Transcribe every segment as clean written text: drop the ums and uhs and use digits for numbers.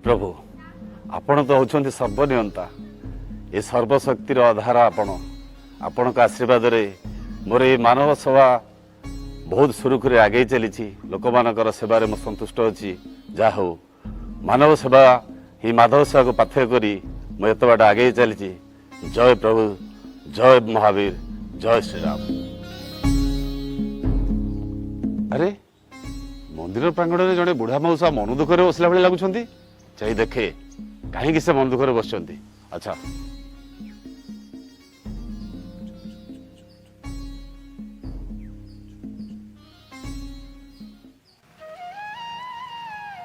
प्रभु आपण तो होउछन्ति सर्वनियंता ए सर्वशक्तिर आधार आपण का आशीर्वाद रे मोर ये मानव सेवा बहुत सुरुखुरी आगे चली लोक मानकर सेवारे मो संतुष्ट अच्छी जा हो मानव सेवा ही माधव सेवा को पाथ्य करी मो एत बाट आगे चली जय प्रभु जय महावीर जय श्रीराम। अरे मंदिर प्रांगण में जड़े बुढ़ा मौसा मन दुखरे बसला भाई लगुंट चाहे देखे कहीं से मन दुखरे बस। अच्छा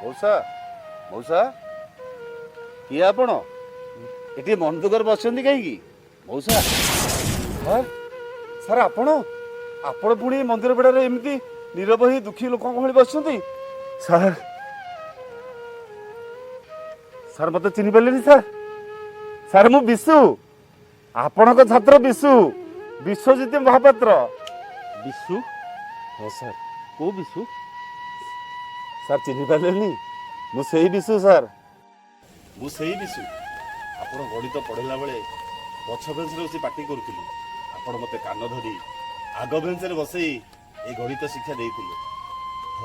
मौसा मौसा किए आपण ये मन दुखरे बस कहीं मौसा सर सर आपण आपण पुणी मंदिर बेड़े एमती नीरव ही दुखी लोक भाई बस सर सर मत चिन्ह पारे सर सर मु विशु आपण छात्र विशु विश्वजित महापात्र। विशु हाँ सर को विशु सर चिन्ह पारे मुझे विशु सर मुझे विशु आपण गणित पढ़ला बेले पछ बेंच बस पार्टी करूँ आपण मत कान धरी आग बेंच रे बसई ये गणित शिक्षा देते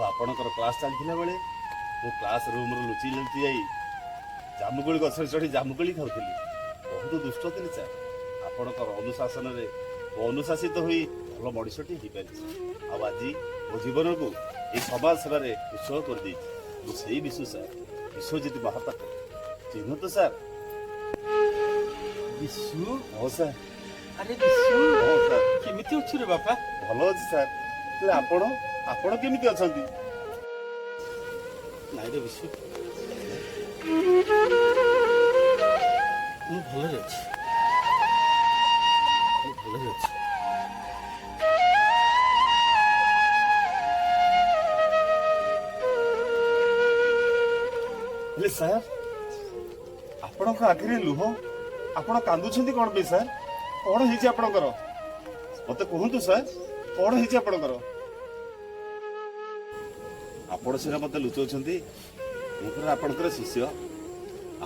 आपणकर क्लास चलता बेले मो क्लास रूम लुचि लुचि जाई जामुकोली गछ चढ़ी जामुकोली खाऊली बहुत दुष्ट थी सर आपणकर अनुशासन रे अनुशासित हुई भल मनीषटी हो पारि आज मो जीवन को ये समाज सेवा उत्सव कर दे विशु सर विश्वजित महापात्र चिन्ह तो सर विशु हाँ सर अरे विशु हाँ सर केमिति अछि रे बापा भल अच्छी सर आपण आपण केमिति अछंती नाइ रे विशु मु भलरे अछि हेले सर आपण को आखिरी लुह आपण कांदुछंती कोन बे सर कोन हिची आपणकर मते कहंतु सर कोन हिची आपणकर आपण सिना मते लुचौछंती मु पर आपणकर शिष्य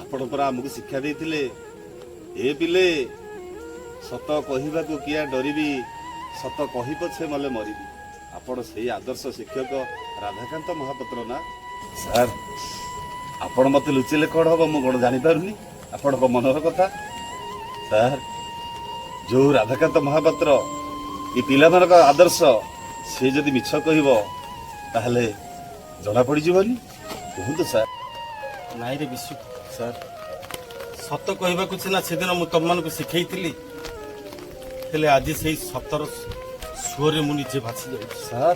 आपण पर हमकु शिक्षा देथिले ए पिले सत कहिबा को किया डरिबी सत कहि पछे मले मरिबी आपण सेही आदर्श शिक्षक राधाकांत महापात्र ना सर आपण मते लुचिले कोन हबो मु कोन जानि पारुनी आपण को मनर कथा सर जो राधाकांत महापात्र ये पिला मानक आदर्श से जदि मिछ कहबो ताहले जणा पड़ी जीवनी कहंतु सर नाइ रे विशु सर सत कहबा को सिना सेदिन मु तम मान को सिखैतिली हेले आज से सतर सुरे मु निजे भासी जाई सर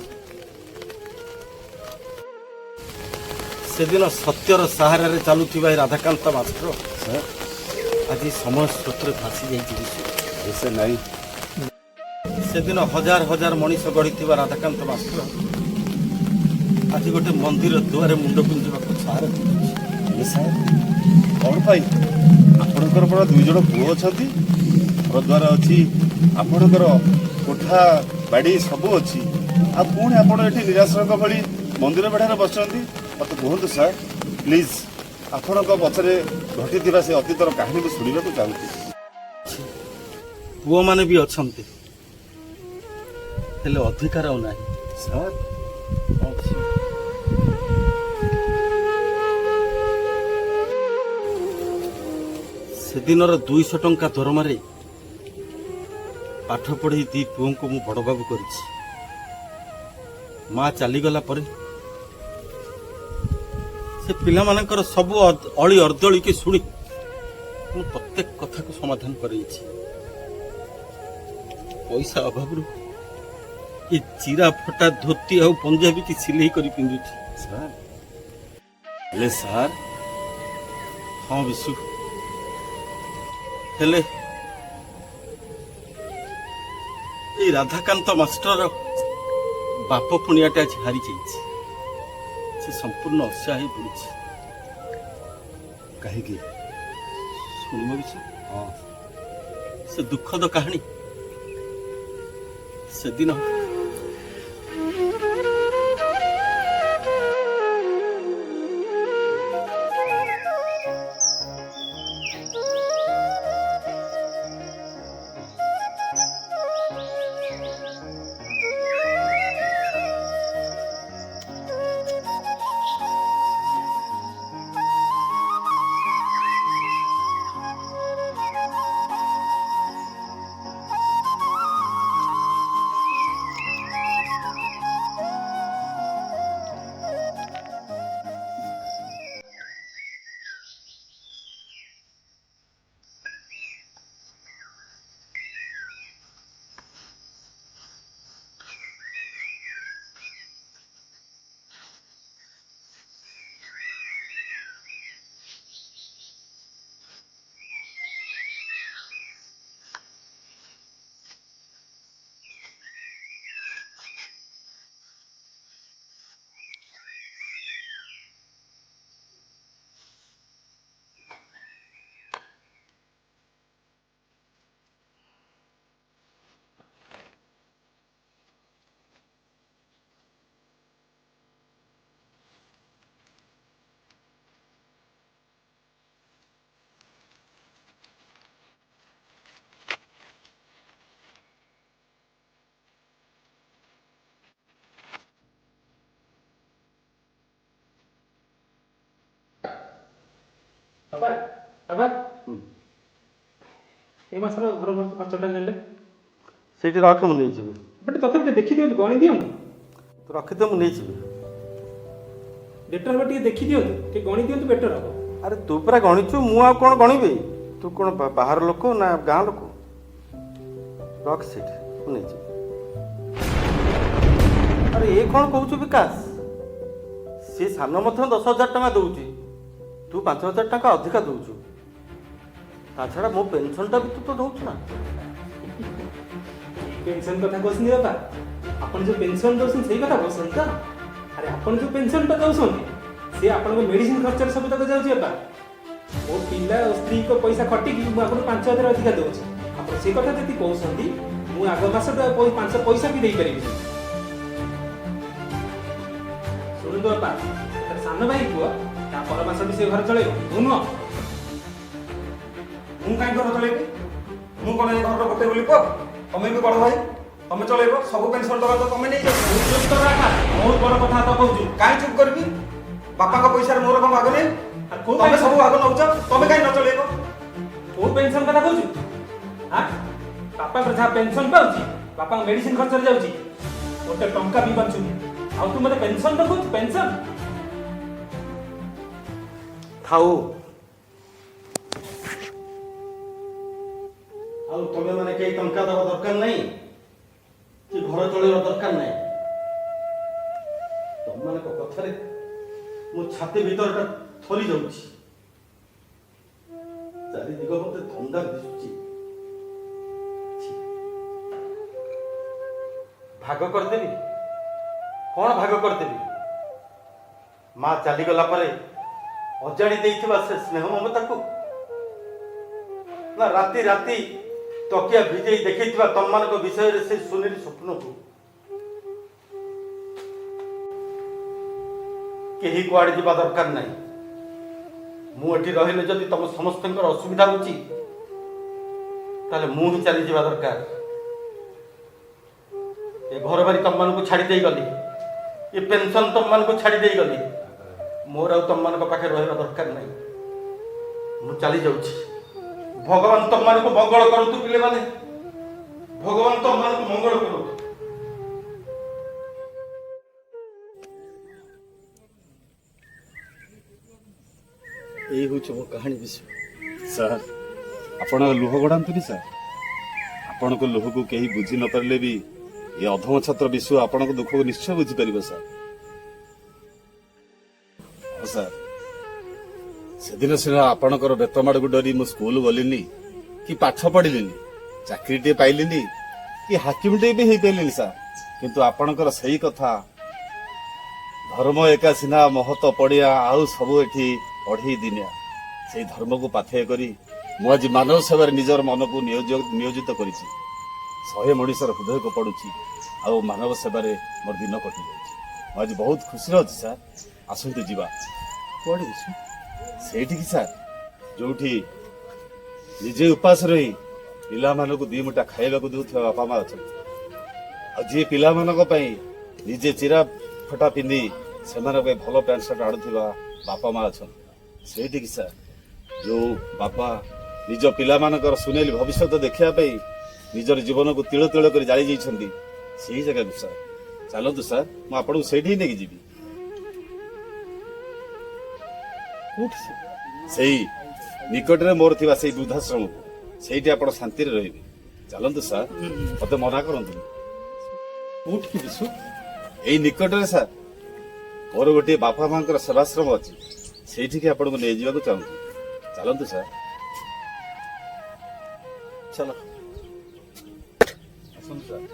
सेदिन सत्यर सहारा रे चालुथिबा राधाकांत मास्टर सर आज समय स्रोत रे भासी जाई विशु ऐसे नहीं सेदिन हजार हजार मनीष गढ़ी राधाकांत मास्टर आज गोटे मंदिर दुआरे मुंड गुंजा छार सर कौन पाई आपणकर बड़ा दुई जन पुओ अच्छा घर द्वार अच्छी आपणकर कोठा बाड़ी सब अच्छी आ पुणी आप निराश्रय भली मंदिर बेढ़ार बस मत कहतु सर प्लीज आपण पचरे घटी से अतीतर कहानी को शुणा चाहूँ पुओ माने भी अच्छे हेले अधिकार आउ ना सर सेदिन 200 टंका दरमारे पाठ पढ़ी दी पुओं को मु बड़ बाबू करिछि माँ चलीगला पर से पिला मानकर सब अली अर्दली के शुणी मु प्रत्येक कथा को समाधान करैछि पैसा अभाव ये चिरा फटा धोती और पंजाबी की सिलाई करी पिंधुछि सर ले सर हाँ विशु हेले ये राधाकांत मास्टर बाप पुणियाटे आज हारी जाइए से संपूर्ण उत्साही पड़ी कहीं शुणव विशु हाँ से दुखद कहानी से दिन ବାପା ବାପା এই ମାସର ଘର ଖର୍ଚ୍ଚଟା ନେଲେ ସେଇଠି ରଖ, ମୁଁ ନେଇଯିବି। ବଟ୍ ତଥାପି ଟିକେ ଦେଖିଦିଅନ୍ତୁ, ଗଣି ଦିଅନ୍ତୁ। ତୁ ରଖିଦେ, ମୁଁ ନେଇଯିବି। ବେଟର ହେବ, ଟିକେ ଦେଖିଦିଅନ୍ତୁ, ଟିକେ ଗଣି ଦିଅନ୍ତୁ, ବେଟର ହେବ। ଆରେ ତୁ ପୁରା ଗଣିଛୁ, ମୁଁ ଆଉ କ'ଣ ଗଣିବି? ତୁ କ'ଣ ବାହାର ଲୋକ ନା ଗାଁ ଲୋକ? ରଖ ସେଇଠି, ମୁଁ ନେଇଯିବି। ଆରେ ଏ କ'ଣ କହୁଛୁ ବିକାଶ? ସେ ସାନ ମଧ୍ୟ 10,000 ଟଙ୍କା ଦେଉଛି, ତୁ 5,000 ଟଙ୍କା ଅଧିକା ଦେଉଛୁ। ତା ଛଡ଼ା ମୋ ପେନସନଟା ବି ତୁ ତ ଦେଉଛୁ ନା। পেনশন কথা কହୁଛନ୍ତି ବାପା, ଆପଣ ଯେଉଁ ପେନସନ ଦେଉଛନ୍ତି ସେଇ କଥା କହୁଛନ୍ତି ତ? ଆରେ ଆପଣ ଯେଉଁ ପେନସନଟା ଦେଉଛନ୍ତି ସେ ଆପଣଙ୍କ ମେଡିସିନ ଖର୍ଚ୍ଚରେ ସବୁ ତକ ଯାଉଛି ବାପା। ମୋ ପିଲା ଓ ସ୍ତ୍ରୀଙ୍କ ପଇସା ଖଟିକି ମୁଁ ଆପଣଙ୍କୁ 5,000 ଅଧିକା ଦେଉଛି। ଆପଣ ସେ କଥା ଯଦି କହୁଛନ୍ତି ମୁଁ ଆଗ ମାସଟା 5 ପଇସା ବି ଦେଇପାରିବିନି। ଶୁଣନ୍ତୁ ବାପା, ସାନ ଭାଇ ପୁଅ ତା ପର ମାସ ବି ସେ ଘର ଚଳେଇବ, ମୁଁ ନୁହଁ। ମୁଁ କାହିଁ ଘର ଚଳେଇବି? ମୁଁ କ'ଣ ଏ ଘରର ଗୋଟେ ବୋଲି ପୁଅ? ତମେ ବି ବଡ଼ ଭାଇ, ତମେ ଚଳେଇବ। ସବୁ ପେନସନ ଟଙ୍କା ତ ତମେ ନେଇଯାଅ। ଚୁପ୍ କର ବାପା, ବହୁତ ବଡ଼ କଥା ତ କହୁଛୁ। କାହିଁ ଚୁପ୍ କରିବି? ବାପାଙ୍କ ପଇସାରେ ମୋର କ'ଣ ଭାଗ ନାହିଁ? ତମେ ସବୁ ଭାଗ ନଉଛ, ତମେ କାହିଁ ନ ଚଳେଇବ? କୋଉ ପେନସନ କଥା କହୁଛୁ? ହାଁ, ବାପାଙ୍କର ଯାହା ପେନସନ ପାଉଛି ବାପାଙ୍କ ମେଡିସିନ ଖର୍ଚ୍ଚରେ ଯାଉଛି, ଗୋଟେ ଟଙ୍କା ବି ବଞ୍ଚୁନି। ଆଉ ତୁ ମତେ ପେନସନ ତ କହୁଛୁ? ପେନସନ ଥାଉ। ଆଉ ତମେ ମାନେ କେହି ଟଙ୍କା ଦେବା ଦରକାର ନାହିଁ କି ଘର ଚଳେଇବା ଦରକାର ନାହିଁ। ତମମାନଙ୍କ କଥାରେ ମୋ ଛାତି ଭିତରଟା ଥରି ଯାଉଛି, ଚାରି ଦିଗ ମତେ ଧନ୍ଦା ଦିଶୁଛି। ଭାଗ କରିଦେବି? କ'ଣ ଭାଗ କରିଦେବି? ମା ଚାଲିଗଲା ପରେ ଅଜାଡ଼ି ଦେଇଥିବା ସେ ସ୍ନେହ ମମତାକୁ, ନା ରାତି ରାତି ତକିଆ ଭିଜେଇ ଦେଖେଇଥିବା ତମମାନଙ୍କ ବିଷୟରେ ସେ ସୁନେଲି ସ୍ୱପ୍ନକୁ? କେହି କୁଆଡ଼େ ଯିବା ଦରକାର ନାହିଁ। ମୁଁ ଏଠି ରହିଲେ ଯଦି ତମ ସମସ୍ତଙ୍କର ଅସୁବିଧା ହେଉଛି ତାହେଲେ ମୁଁ ହିଁ ଚାଲିଯିବା ଦରକାର। ଏ ଘର ବାରି ତମମାନଙ୍କୁ ଛାଡ଼ି ଦେଇଗଲି, ଏ ପେନସନ ତମମାନଙ୍କୁ ଛାଡ଼ି ଦେଇଗଲି। ମୋର ଆଉ ତମମାନଙ୍କ ପାଖରେ ରହିବା ଦରକାର ନାହିଁ। ମୁଁ ଚାଲି ଯାଉଛି। ଭଗବାନ ତମମାନଙ୍କୁ ମଙ୍ଗଳ କରନ୍ତୁ ପିଲାମାନେ, ଭଗବାନ ତମମାନଙ୍କୁ ମଙ୍ଗଳ କରନ୍ତୁ। ଏଇ ହେଉଛି ମୋ କାହାଣୀ ବିଷୟ। ସାର୍, ଆପଣ ଲୁହ ଗଡ଼ାନ୍ତୁନି ସାର୍। ଆପଣଙ୍କ ଲୁହକୁ କେହି ବୁଝି ନ ପାରିଲେ ବି ଏ ଅଧମ ଛାତ୍ର ବିଷୟ ଆପଣଙ୍କ ଦୁଃଖକୁ ନିଶ୍ଚୟ ବୁଝିପାରିବ ସାର୍। ହଁ ସାର୍, ସେଦିନ ସିନା ଆପଣଙ୍କର ବେତମାଡ଼କୁ ଡରି ମୁଁ ସ୍କୁଲ ଗଲିନି କି ପାଠ ପଢିଲିନି, ଚାକିରିଟିଏ ପାଇଲିନି କି ହାକିମଟିଏ ବି ହେଇପାରିଲିନି ସାର୍। କିନ୍ତୁ ଆପଣଙ୍କର ସେଇ କଥା, ଧର୍ମ ଏକା ସିନା ମହତ ପଡ଼ିଆ ଆଉ ସବୁ ଏଠି ଅଢ଼େଇ ଦିନିଆ, ସେଇ ଧର୍ମକୁ ପାଥେୟ କରି ମୁଁ ଆଜି ମାନବ ସେବାରେ ନିଜର ମନକୁ ନିୟୋଜିତ କରିଛି। 100 ମଣିଷର ହୃଦୟକୁ ପଡୁଛି ଆଉ ମାନବ ସେବାରେ ମୋର ଦିନ କଟି ଯାଉଛି। ମୁଁ ଆଜି ବହୁତ ଖୁସିରେ ଅଛି ସାର୍। ଆସନ୍ତୁ ଯିବା। କୁଆଡ଼େ ବିଷୟ? ସେଇଠିକି ସାର୍, ଯୋଉଠି ନିଜେ ଉପାସ ରହି ପିଲାମାନଙ୍କୁ 2 ମୁଠା ଖାଇବାକୁ ଦେଉଥିବା ବାପା ମା ଅଛନ୍ତି, ଆଉ ଯିଏ ପିଲାମାନଙ୍କ ପାଇଁ ନିଜେ ଚିରା ଫଟା ପିନ୍ଧି ସେମାନଙ୍କ ପାଇଁ ଭଲ ପ୍ୟାଣ୍ଟ ସାର୍ଟ ଆଣୁଥିବା ବାପା ମା ଅଛନ୍ତି। ସେଇଠିକି ସାର୍, ଯୋଉ ବାପା ନିଜ ପିଲାମାନଙ୍କର ସୁନେଲି ଭବିଷ୍ୟତ ଦେଖିବା ପାଇଁ ନିଜର ଜୀବନକୁ ତିଳ ତିଳ କରି ଜାଳି ଯାଇଛନ୍ତି, ସେଇ ଜାଗାକୁ ସାର୍। ଚାଲନ୍ତୁ ସାର୍, ମୁଁ ଆପଣଙ୍କୁ ସେଇଠି ହିଁ ନେଇକି ଯିବି। ସେଇ ନିକଟରେ ମୋର ଥିବା ସେଇ ବୃଦ୍ଧାଶ୍ରମକୁ, ସେଇଠି ଆପଣ ଶାନ୍ତିରେ ରହିବେ। ଚାଲନ୍ତୁ ସାର୍, ମତେ ମନା କରନ୍ତୁନି। କୋଉଠିକି ବିଷୟ? ଏଇ ନିକଟରେ ସାର୍ ମୋର ଗୋଟିଏ ବାପା ମାଙ୍କର ସେବାଶ୍ରମ ଅଛି, ସେଇଠିକି ଆପଣଙ୍କୁ ନେଇଯିବାକୁ ଚାହୁଁଛି। ଚାଲନ୍ତୁ ସାର୍। ଚାଲ। ଆସନ୍ତୁ ସାର୍।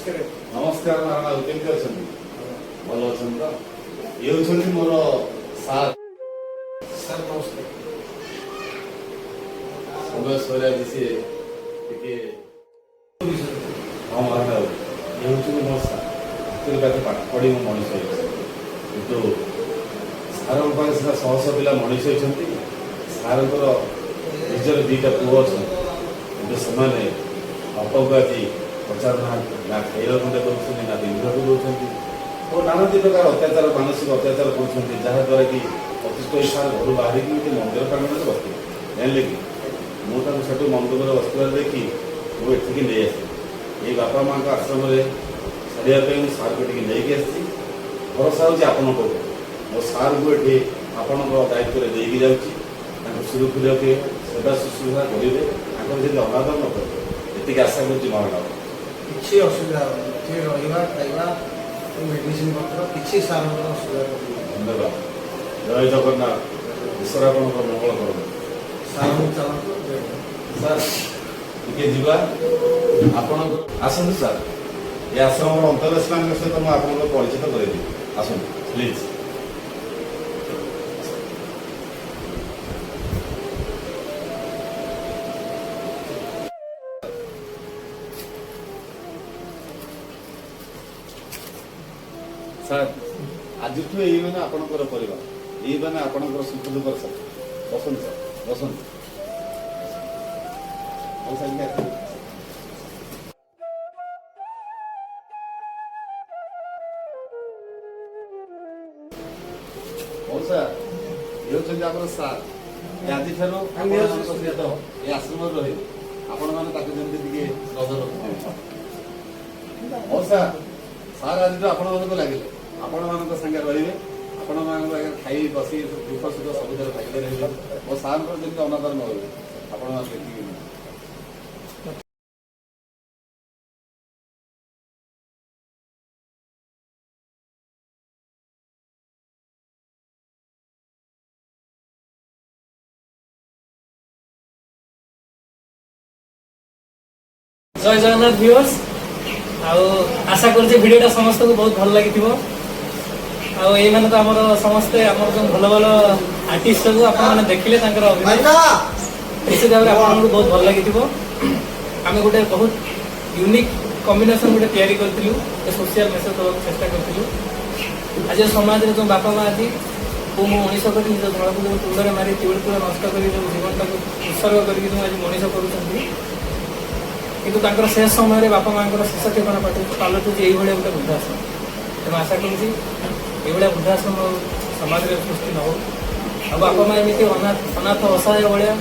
ନମସ୍କାର ନାରାୟଣ ବାବୁ, କେମିତି ଅଛନ୍ତି? ଭଲ ଅଛନ୍ତି ତ? ଇଏ ହେଉଛନ୍ତି ମୋର ସାର୍। ସମୟ ସରିଲା ଆଜି ସିଏ ଟିକେ ହଁ ନାରାୟଣ ବାବୁ, ଇଏ ହେଉଛନ୍ତି ମୋ ସାର୍। ଆକ୍ଚୁଆଲି ତାକୁ ପାଠ ପଢ଼ି ମୁଁ ମଣିଷ ହେଇଛି, କିନ୍ତୁ ସାରଙ୍କ ପାଖରେ ସିନା ଶହ ଶହ ପିଲା ମଣିଷ ହେଇଛନ୍ତି। ସାରଙ୍କର ନିଜର ଦୁଇଟା ପୁଅ ଅଛନ୍ତି, କିନ୍ତୁ ସେମାନେ ବାପାଙ୍କୁ ଆଜି ପଚାରୁନାହାନ୍ତି, ନା ଖାଇବାକୁ ଖଣ୍ଡେ ଦେଉଛନ୍ତି, ନା ପିନ୍ଧିବାକୁ ଦେଉଛନ୍ତି, ଓ ନାନାଦି ପ୍ରକାର ଅତ୍ୟାଚାର, ମାନସିକ ଅତ୍ୟାଚାର କରୁଛନ୍ତି, ଯାହାଦ୍ୱାରା କି ଅତିଷ୍ଠ ହୋଇ ସାର୍ ଘରୁ ବାହାରିକି ଗୋଟେ ମନ୍ଦିର ପ୍ରାଙ୍ଗଣରେ ବସିଥିଲେ। ଜାଣିଲେ କି ମୁଁ ତାଙ୍କୁ ସେଠୁ ମନ୍ଦିରରେ ବସିବାର ଦେଖି ମୁଁ ଏଠିକି ନେଇ ଆସିଲି। ଏଇ ବାପା ମାଆଙ୍କ ଆଶ୍ରମରେ ଛାଡ଼ିବା ପାଇଁ ମୁଁ ସାର୍କୁ ଟିକେ ନେଇକି ଆସିଛି। ଭରସା ହେଉଛି ଆପଣଙ୍କ ଉପରେ। ମୋ ସାର୍ଙ୍କୁ ଏଠି ଆପଣଙ୍କ ଦାୟିତ୍ୱରେ ଦେଇକି ଯାଉଛି। ତାଙ୍କୁ ସୁରୁଖୁରୁରେ ସେବା ଶୁଶ୍ରୂଷା କରିବେ, ତାଙ୍କର ଯଦି ଅନାଦର ନ କରିବେ, ଏତିକି ଆଶା କରୁଛି ମହାରାଣା। କିଛି ଅସୁବିଧା ହେବନି, ଏଠି ରହିବା ଖାଇବା ମେଡିସିନ ପତ୍ର କିଛି ସାରଙ୍କର ଅସୁବିଧା ହେବନି। ଧନ୍ୟବାଦ। ଜୟ ଜଗନ୍ନାଥ। ଈଶ୍ୱର ଆପଣଙ୍କର ମଙ୍ଗଳ କରନ୍ତୁ। ସାରଙ୍କୁ ଚାଲନ୍ତୁ। ସାର୍ ଟିକେ ଯିବା ଆପଣଙ୍କ ଆସନ୍ତୁ ସାର୍। ଏ ଆଶ୍ରମର ଅନ୍ତର୍ବାସୀମାନଙ୍କ ସହିତ ମୁଁ ଆପଣଙ୍କୁ ପରିଚିତ କରେଇଦେବି। ଆସନ୍ତୁ ପ୍ଲିଜ୍। ସାର୍ ଆଜିଠୁ ଏଇମାନେ ଆପଣଙ୍କର ପରିବାର, ଏଇମାନେ ଆପଣଙ୍କର ସୁଖ ଦୁଃଖର ସାଥୀ। ବସନ୍ତୁ ସାର୍, ବସନ୍ତୁ। ହଉ ସାର୍ ଟିକେ ଆସିବେ। ହଉ ସାର୍, ଇଏ ହେଉଛନ୍ତି ଆମର ସାର୍। ଏ ଆଜିଠାରୁ ଆପଣମାନଙ୍କ ସହିତ ଏ ଆଶ୍ରମରେ ରହିବେ। ଆପଣମାନେ ତାକୁ ଯେମିତି ଟିକେ ନଜର ରଖିଥିବେ। ହଉ ସାର୍, ସାର୍ ଆଜିଠୁ ଆପଣମାନଙ୍କୁ ଲାଗିଲେ ଆପଣମାନଙ୍କ ସାଙ୍ଗରେ ରହିବେ। ଆପଣମାନଙ୍କ ସାଙ୍ଗରେ ଖାଇ ବସି ଦୁଃଖ ସୁଖ ସବୁଥିରେ ଭାଗିଦାର ରହିବେ। ମୋ ସାର୍ଙ୍କର ଯେମିତି ଅନାଦର ନ ରହିବେ ଆପଣମାନେ ଦେଖିକି। ଜୟ ଜଗନ୍ନାଥ ଭିଉଅର୍ସ। ଆଉ ଆଶା କରୁଛି ଭିଡ଼ିଓଟା ସମସ୍ତଙ୍କୁ ବହୁତ ଭଲ ଲାଗିଥିବ। ଆଉ ଏଇମାନେ ତ ଆମର ସମସ୍ତେ ଆମର ଯେଉଁ ଭଲ ଭଲ ଆର୍ଟିଷ୍ଟ ସବୁ ଆପଣମାନେ ଦେଖିଲେ ତାଙ୍କର ଅଭିନୟ, ନିଶ୍ଚିତ ଭାବରେ ଆପଣଙ୍କୁ ବହୁତ ଭଲ ଲାଗିଥିବ। ଆମେ ଗୋଟେ ବହୁତ ୟୁନିକ୍ କମ୍ବିନେସନ୍ ଗୋଟେ ତିଆରି କରିଥିଲୁ, ସୋସିଆଲ ମେସେଜ ଦେବାକୁ ଚେଷ୍ଟା କରିଥିଲୁ। ଆଜି ସମାଜରେ ଯେଉଁ ବାପା ମା ଆଜି କୋଉ ମଣିଷ କରି ନିଜ ଧଳକୁ ଯେଉଁ ତୁଣ୍ଡରେ ମାରି ତିଉଳିପୁର ନଷ୍ଟ କରି ଯେଉଁ ଜୀବନଟାକୁ ଉତ୍ସର୍ଗ କରିକି ଯେଉଁ ଆଜି ମଣିଷ କରୁଛନ୍ତି, କିନ୍ତୁ ତାଙ୍କର ଶେଷ ସମୟରେ ବାପା ମାଆଙ୍କର ଶେଷ ଠିକଣା ପାଲଟୁଛି ଏଇଭଳିଆ ଗୋଟେ ବୃଦ୍ଧାଶ୍ରମ। ତେଣୁ ଆଶା କରୁଛି ଏଇଭଳିଆ ବୃଦ୍ଧାଶ୍ରମ ସମାଜରେ ସୃଷ୍ଟି ନ ହଉ, ଆଉ ବାପା ମା ଏମିତି ଅନାଥ ଅସହାୟ ଭଳିଆ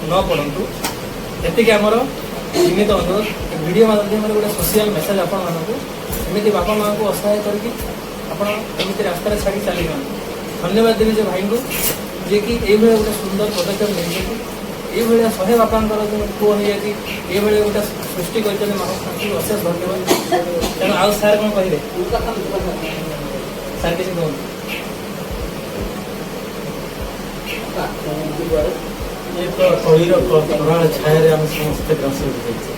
ନ ପଡ଼ନ୍ତୁ। ଏତିକି ଆମର ସୀମିତ ଅନୁରୋଧ। ଭିଡ଼ିଓ ମାଧ୍ୟମରେ ଗୋଟେ ସୋସିଆଲ ମେସେଜ ଆପଣମାନଙ୍କୁ, ଏମିତି ବାପା ମାଆଙ୍କୁ ଅସହାୟ କରିକି ଆପଣ ଏମିତି ରାସ୍ତାରେ ଛାଡ଼ି ଚାଲିଯାଆନ୍ତୁ। ଧନ୍ୟବାଦ ଦେବି ଯେ ଭାଇଙ୍କୁ, ଯିଏକି ଏଇଭଳିଆ ଗୋଟେ ସୁନ୍ଦର ପଦକ୍ଷେପ ନେଇଛନ୍ତି। এইভাবে শহে বাপাঙ্কর যে পুଅ ହେଇଯାଇଛି এইভাবে ଗୋଟେ ସୃଷ୍ଟି କରିଛନ୍ତି ମହାପ୍ରଭୁଙ୍କୁ ଅଶେଷ ଧନ୍ୟବାଦ। ତେଣୁ ଆଉ ସାର୍ କ'ଣ କହିବେ? ସାର୍ କିଛି କୁହନ୍ତୁ। ଏ ତ କଳିର ପ୍ରଭାଳ ଛାୟାରେ ଆମେ ସମସ୍ତେ ଗ୍ରାସ ହେଇଯାଇଛୁ।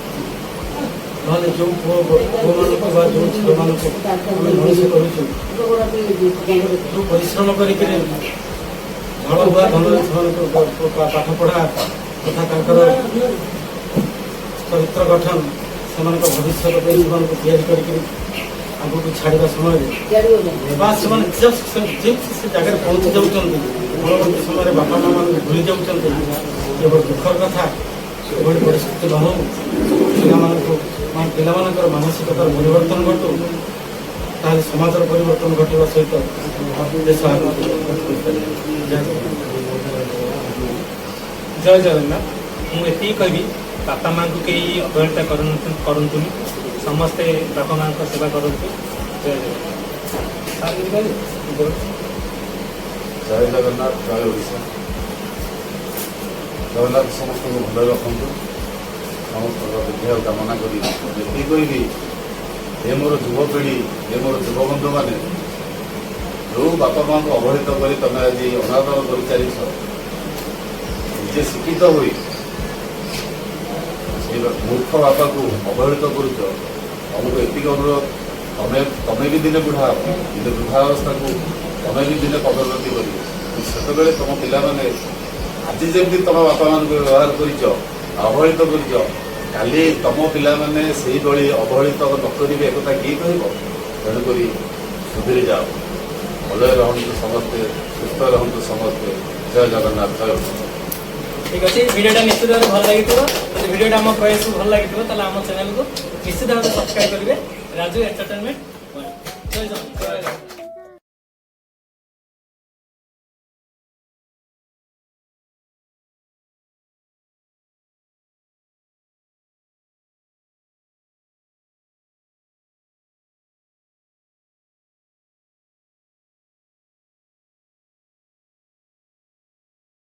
ନହେଲେ ଯେଉଁ ପୁଅମାନଙ୍କୁ ବା ଯେଉଁ ଝିଅମାନଙ୍କୁ ଆମେ ମଣିଷ କରୁଛୁ, ଯେଉଁ ପରିଶ୍ରମ କରିକିରି ଝଳ ବୁଆ ଧନରେ ସେମାନଙ୍କୁ ପାଠ ପଢ଼ା ତଥା ତାଙ୍କର ଚରିତ୍ର ଗଠନ, ସେମାନଙ୍କ ଭବିଷ୍ୟତ ପାଇଁ ସେମାନଙ୍କୁ ତିଆରି କରିକି ଆଗକୁ ଛାଡ଼ିବା ସମୟରେ ବା ସେମାନେ ସେ ଜାଗାରେ ପହଞ୍ଚି ଯାଉଛନ୍ତି, ପରବର୍ତ୍ତୀ ସମୟରେ ବାପା ମା ମାନଙ୍କୁ ଭୁଲି ଯାଉଛନ୍ତି। କେବଳ ଦୁଃଖର କଥା, ଏଭଳି ପରିସ୍ଥିତି ନ ହଉ, ପିଲାମାନଙ୍କର ମାନସିକତାର ପରିବର୍ତ୍ତନ ଘଟୁ, ତାହେଲେ ସମାଜର ପରିବର୍ତ୍ତନ ଘଟିବା ସହିତ ଦେଶ ଆଗକୁ ଜୟ ଜଗନ୍ନାଥ। ମୁଁ ଏତିକି କହିବି, ବାପା ମାଆଙ୍କୁ କେହି ଅବହେଳିତ କରନ୍ତୁନି, ସମସ୍ତେ ବାପା ମାଆଙ୍କ ସେବା କରନ୍ତୁ। ଜୟ ଜଗନ୍ନାଥ। ଜୟ ଜଗନ୍ନାଥ, ଜୟ ଓଡ଼ିଶା। ଜଗନ୍ନାଥ ସମସ୍ତଙ୍କୁ ଭଲରେ ରଖନ୍ତୁ। ସମସ୍ତଙ୍କର ଦୀର୍ଘାୟୁ କାମନା କରି ଏତିକି କହିବି, ଏ ମୋର ଯୁବପିଢ଼ି, ଏ ମୋର ଯୁବବନ୍ଧୁମାନେ, ଯେଉଁ ବାପା ମାଆଙ୍କୁ ଅବହେଳିତ କରି ତମେ ଆଜି ଅନାଦର କରି ଚାଲିଛ, ନିଜେ ଶିକ୍ଷିତ ହୋଇ ସେଇ ମୂର୍ଖ ବାପାକୁ ଅବହେଳିତ କରୁଛ, ତମକୁ ଏତିକି ଅନୁରୋଧ, ତମେ ବି ଦିନେ ବୁଢ଼ା ହବ, ଦିନେ ବୃଦ୍ଧା ଅବସ୍ଥାକୁ ତମେ ବି ଦିନେ ପଦୋନ୍ନତି କରିବ। ସେତେବେଳେ ତମ ପିଲାମାନେ ଆଜି ଯେମିତି ତମ ବାପା ମାନଙ୍କୁ ବ୍ୟବହାର କରିଛ, ଅବହେଳିତ କରିଛ, କାଲି ତମ ପିଲାମାନେ ସେଇଭଳି ଅବହେଳିତ ନ କରିବେ ଏକଥା କିଏ କହିବ? ତେଣୁକରି ସୁଧୁରି ଯାଅ, ଭଲରେ ରହନ୍ତୁ ସମସ୍ତେ, ସୁସ୍ଥ ରହନ୍ତୁ ସମସ୍ତେ। ଜୟ ଜଗନ୍ନାଥ, ଜୟ ଜଗନ୍ନାଥ। ঠিক আছে ভিডিওটা নিশ্চিত ভাবে ভালো লাগিଥିବ যদি ভিডিওটা আমার প্রয়াস ভালো লাগিଥିବ তাহলে আমার চ্যানেল কো নিশ্চিত ভাবে সবস্ক্রাইব করিবে রাজু এন্টারটেইনমেন্ট জয় জগন্নাথ।